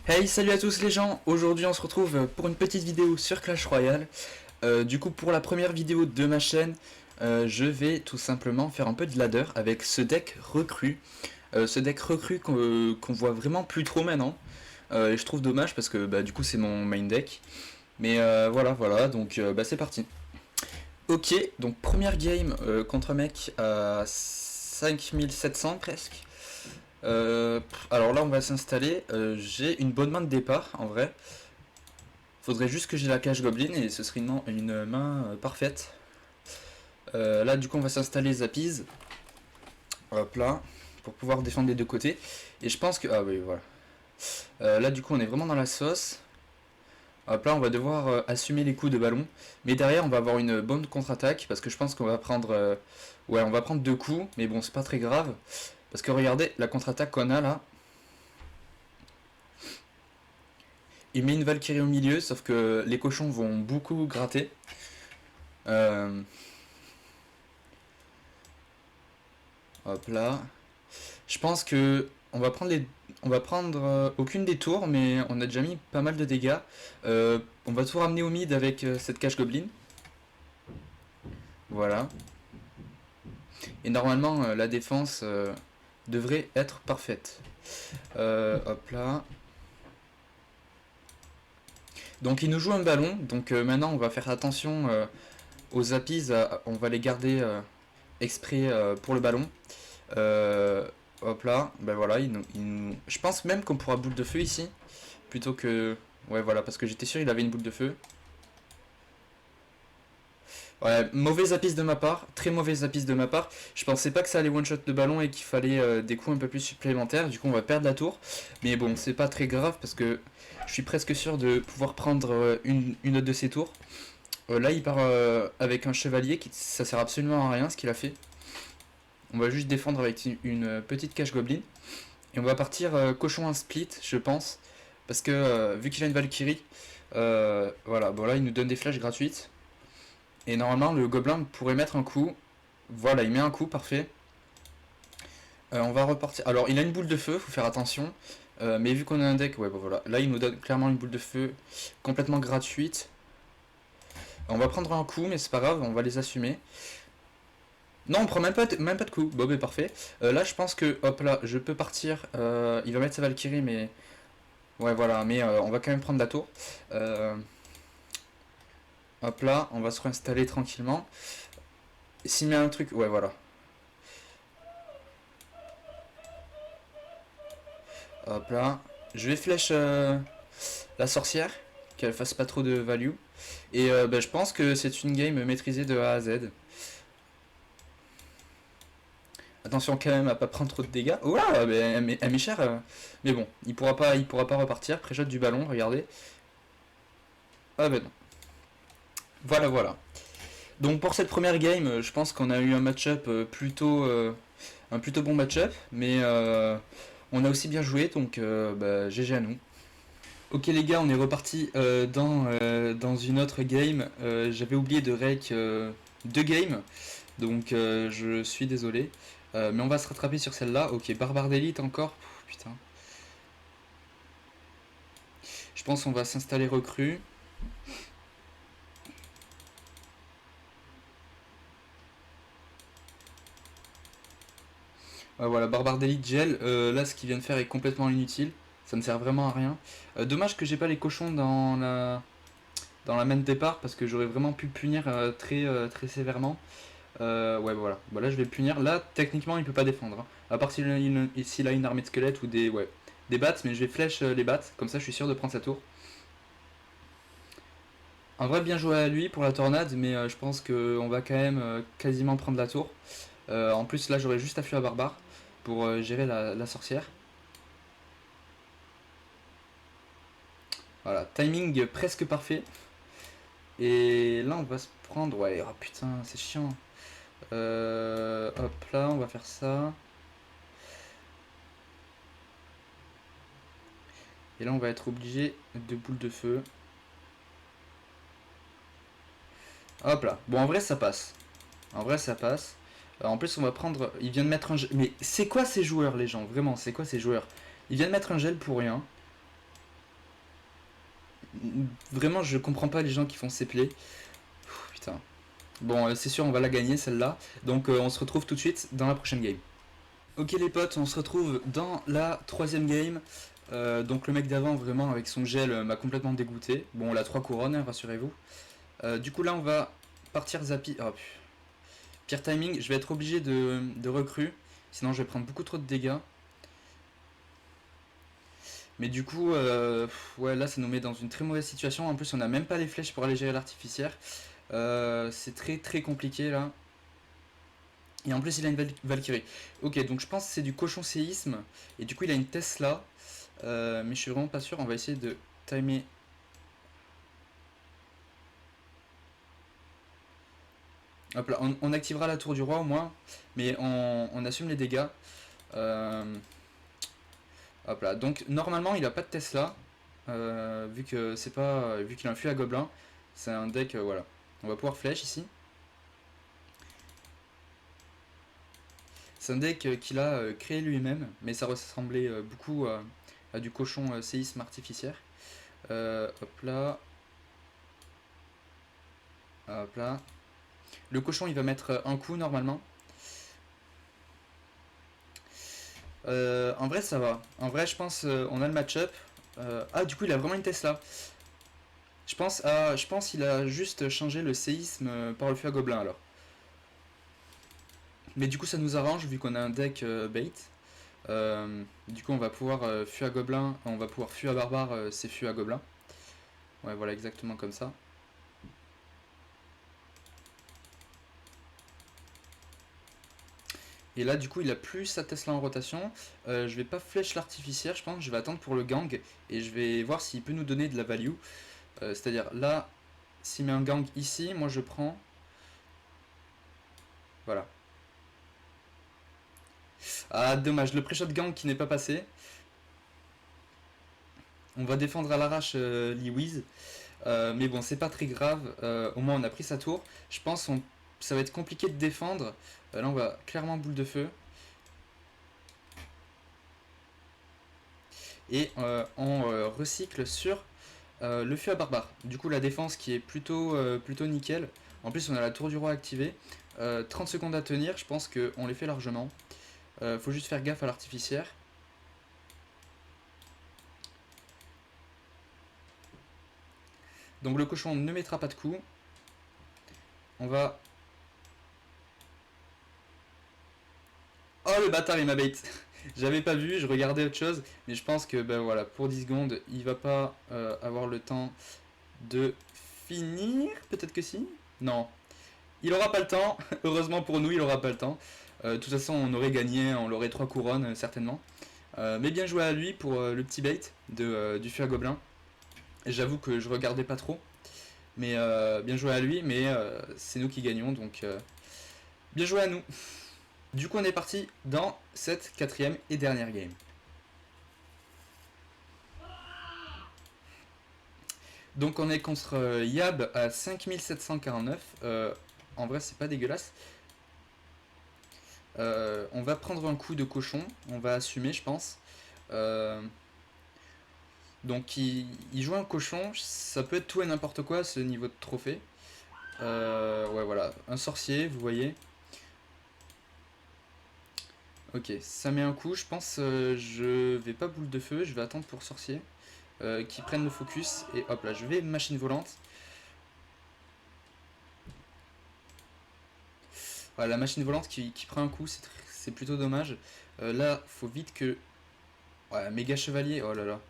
Hey, salut à tous les gens. Aujourd'hui on se retrouve pour une petite vidéo sur Clash Royale. Du coup pour la première vidéo de ma chaîne, je vais tout simplement faire un peu de ladder avec ce deck recru. Ce deck recru qu'on voit vraiment plus trop maintenant. Et je trouve dommage parce que du coup c'est mon main deck. Mais voilà, donc c'est parti. Ok, donc première game contre un mec à 5700 presque. Alors là on va s'installer, j'ai une bonne main de départ en vrai. Faudrait juste que j'ai la cage goblin et ce serait une main parfaite. Là du coup on va s'installer Zapiz. Hop là. Pour pouvoir défendre des deux côtés. Et je pense que... Ah oui voilà. Là du coup on est vraiment dans la sauce. Hop là on va devoir assumer les coups de ballon. Mais derrière on va avoir une bonne contre-attaque. Parce que je pense qu'on va prendre... ouais on va prendre deux coups. Mais bon c'est pas très grave. Parce que regardez la contre-attaque qu'on a là. Il met une Valkyrie au milieu. Sauf que les cochons vont beaucoup gratter. Hop là. Je pense que on va prendre aucune des tours, mais on a déjà mis pas mal de dégâts. On va tout ramener au mid avec cette cage goblin. Voilà. Et normalement la défense devrait être parfaite. Hop là. Donc il nous joue un ballon. Donc maintenant on va faire attention aux apis. On va les garder exprès pour le ballon. Hop là, ben voilà, je pense même qu'on pourra boule de feu ici, plutôt que... Ouais voilà, parce que j'étais sûr il avait une boule de feu. Ouais, mauvais apis de ma part, très mauvais apis de ma part. Je pensais pas que ça allait one-shot le ballon et qu'il fallait des coups un peu plus supplémentaires, du coup on va perdre la tour. Mais bon, c'est pas très grave parce que je suis presque sûr de pouvoir prendre une autre de ces tours. Là il part avec un chevalier, ça sert absolument à rien ce qu'il a fait. On va juste défendre avec une petite cage goblin. Et on va partir cochon un split, je pense. Parce que vu qu'il a une Valkyrie, voilà, bon là il nous donne des flashs gratuites. Et normalement le gobelin pourrait mettre un coup. Voilà, il met un coup, parfait. On va repartir. Alors il a une boule de feu, faut faire attention. Mais vu qu'on a un deck, ouais, bon voilà. Là il nous donne clairement une boule de feu complètement gratuite. On va prendre un coup, mais c'est pas grave, on va les assumer. Non, on prend même pas de coup. Bon, ben parfait. Là, je pense que, hop là, je peux partir. Il va mettre sa Valkyrie, mais. Ouais, voilà, mais on va quand même prendre la tour. Hop là, on va se réinstaller tranquillement. S'il met un truc. Ouais, voilà. Hop là. Je vais flèche la sorcière, qu'elle fasse pas trop de value. Et je pense que c'est une game maîtrisée de A à Z. Attention quand même à pas prendre trop de dégâts. Oh là, elle met cher. Mais bon, il pourra pas repartir. Pré-shot du ballon, regardez. Ah ben non. Voilà. Donc pour cette première game, je pense qu'on a eu un match-up un plutôt bon match-up, mais on a aussi bien joué, donc GG à nous. Ok les gars, on est reparti dans une autre game. J'avais oublié de rake deux games, donc je suis désolé. Mais on va se rattraper sur celle-là. Ok, barbare d'élite encore. Putain. Je pense qu'on va s'installer recrue. Voilà, barbare d'élite gel. Là, ce qu'il vient de faire est complètement inutile. Ça ne sert vraiment à rien. Dommage que j'ai pas les cochons dans la main de départ parce que j'aurais vraiment pu punir très sévèrement. Ouais, voilà. Bon, là, je vais punir. Là, techniquement, il peut pas défendre, hein. À part s'il a une armée de squelettes ou des bats, mais je vais flèche les bats. Comme ça, je suis sûr de prendre sa tour. En vrai, bien joué à lui pour la tornade, mais je pense qu'on va quand même quasiment prendre la tour. En plus, là, j'aurais juste à fuir la barbare pour gérer la sorcière. Voilà, timing presque parfait. Et là, on va se prendre... Ouais, oh putain, c'est chiant. Hop là, on va faire ça. Et là, on va être obligé de boule de feu. Hop là. Bon, en vrai, ça passe. En vrai, ça passe. En plus, on va prendre... Il vient de mettre un gel... Mais c'est quoi ces joueurs, les gens? Vraiment, c'est quoi ces joueurs? Il vient de mettre un gel pour rien. Vraiment, je comprends pas les gens qui font ces plays. Putain. Bon, c'est sûr, on va la gagner celle-là. Donc, on se retrouve tout de suite dans la prochaine game. Ok les potes, on se retrouve dans la troisième game. Donc le mec d'avant vraiment avec son gel m'a complètement dégoûté. Bon on a 3 couronnes, hein, rassurez-vous. Du coup là on va partir zappi. Oh, pire timing, je vais être obligé de recrue. Sinon je vais prendre beaucoup trop de dégâts. Mais du coup, ouais là ça nous met dans une très mauvaise situation. En plus on a même pas les flèches pour aller gérer l'artificière. C'est très très compliqué là. Et en plus il a une Valkyrie. Ok donc je pense que c'est du cochon séisme. Et du coup il a une Tesla. Mais je suis vraiment pas sûr. On va essayer de timer. Hop là, on activera la tour du roi au moins. Mais on assume les dégâts. Euh, hop là. Donc normalement il a pas de Tesla. Vu que c'est pas. Vu qu'il a un flux à gobelin. C'est un deck. Voilà. On va pouvoir flèche ici. C'est un deck qu'il a créé lui-même. Mais ça ressemblait beaucoup à du cochon séisme artificiaire. Hop là. Hop là. Le cochon il va mettre un coup normalement. En vrai ça va. En vrai je pense on a le match-up. Ah du coup il a vraiment une Tesla. Je pense qu'il a juste changé le séisme par le feu à gobelin alors. Mais du coup ça nous arrange vu qu'on a un deck bait. Du coup on va pouvoir feu à gobelin, on va pouvoir feu à barbare, c'est feu à gobelin. Ouais voilà exactement comme ça. Et là du coup il a plus sa Tesla en rotation. Je vais pas flèche l'artificière je pense, je vais attendre pour le gang. Et je vais voir s'il peut nous donner de la value. C'est-à-dire là, s'il met un gang ici, moi je prends. Voilà. Ah dommage, le pré-shot gang qui n'est pas passé. On va défendre à l'arrache Liwiz. Mais bon, c'est pas très grave. Au moins, on a pris sa tour. Je pense que ça va être compliqué de défendre. Là, on va clairement boule de feu. Et on recycle sur le feu à barbare. Du coup, la défense qui est plutôt nickel. En plus, on a la tour du roi activée. 30 secondes à tenir. Je pense qu'on les fait largement. Faut juste faire gaffe à l'artificière. Donc le cochon ne mettra pas de coup. On va... Oh le bâtard il m'a bait. J'avais pas vu, je regardais autre chose. Mais je pense que ben voilà, pour 10 secondes, il va pas avoir le temps de finir. Peut-être que si. Non. Il aura pas le temps. Heureusement pour nous, il aura pas le temps. De toute façon, on aurait gagné, on l'aurait 3 couronnes certainement. Mais bien joué à lui pour le petit bait du feu à gobelin. J'avoue que je regardais pas trop. Mais bien joué à lui, mais c'est nous qui gagnons, donc bien joué à nous. Du coup on est parti dans cette quatrième et dernière game. Donc on est contre Yab à 5749. En vrai c'est pas dégueulasse. On va prendre un coup de cochon, on va assumer je pense. Donc il joue un cochon, ça peut être tout et n'importe quoi à ce niveau de trophée. Ouais voilà, un sorcier vous voyez. Ok, ça met un coup, je pense je vais pas boule de feu, je vais attendre pour sorcier. Qui prennent le focus, et hop là, je vais machine volante. Voilà, la machine volante qui prend un coup, c'est plutôt dommage. Là, faut vite que... Ouais, méga chevalier, oh là là.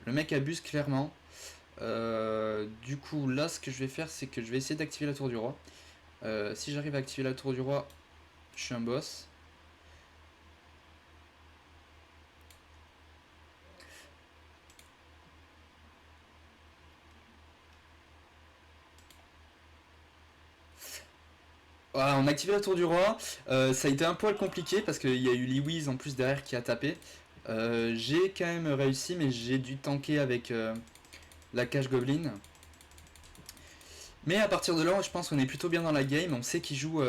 Le mec abuse clairement. Du coup, là, ce que je vais faire, c'est que je vais essayer d'activer la tour du roi. Si j'arrive à activer la tour du roi, je suis un boss. Voilà, on a activé la tour du roi. Ça a été un poil compliqué parce qu'il y a eu Liwiz en plus derrière qui a tapé. J'ai quand même réussi, mais j'ai dû tanker avec la cage goblin. Mais à partir de là, je pense qu'on est plutôt bien dans la game. On sait qu'il joue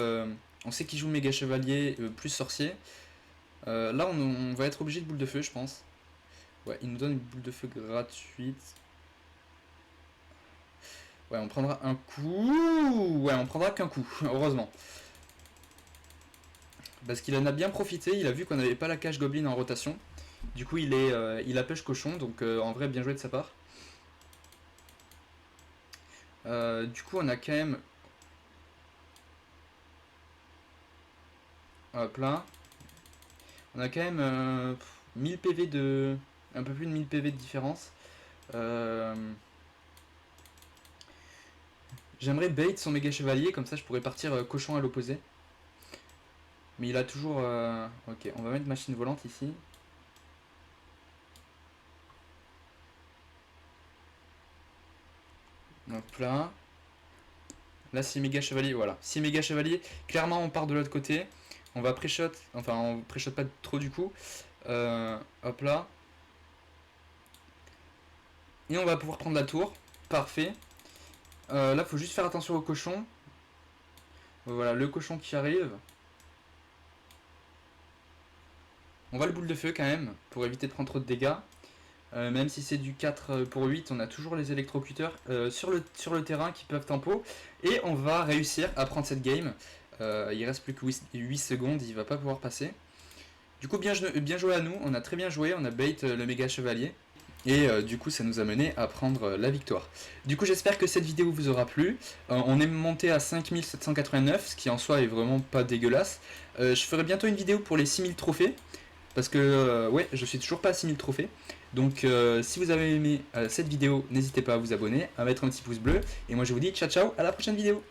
méga chevalier plus sorcier. Là, on va être obligé de boule de feu, je pense. Ouais, il nous donne une boule de feu gratuite. Ouais, on prendra un coup. Ouais, on prendra qu'un coup, heureusement. Parce qu'il en a bien profité, il a vu qu'on n'avait pas la cage Goblin en rotation. Du coup, il a push cochon, donc en vrai, bien joué de sa part. Du coup, on a quand même... Hop là. On a quand même 1000 PV de... Un peu plus de 1000 PV de différence. J'aimerais bait son méga chevalier, comme ça je pourrais partir cochon à l'opposé. Mais il a toujours... Ok, on va mettre machine volante ici. Hop là. Là, 6 méga chevalier, voilà. 6 méga chevalier. Clairement, on part de l'autre côté. On va pré-shot. Enfin, on pré-shot pas trop du coup. Hop là. Et on va pouvoir prendre la tour. Parfait. Là, faut juste faire attention au cochon. Voilà, le cochon qui arrive. On va le boule de feu quand même, pour éviter de prendre trop de dégâts. Même si c'est du 4 pour 8, on a toujours les électrocuteurs sur le terrain qui peuvent tempo. Et on va réussir à prendre cette game. Il reste plus que 8 secondes, il va pas pouvoir passer. Du coup, bien joué à nous, on a très bien joué, on a bait le méga chevalier. Et du coup, ça nous a mené à prendre la victoire. Du coup, j'espère que cette vidéo vous aura plu. On est monté à 5789, ce qui en soi est vraiment pas dégueulasse. Je ferai bientôt une vidéo pour les 6000 trophées. Parce que, ouais, je suis toujours pas à 6000 trophées. Donc, si vous avez aimé cette vidéo, n'hésitez pas à vous abonner, à mettre un petit pouce bleu. Et moi, je vous dis ciao ciao, à la prochaine vidéo.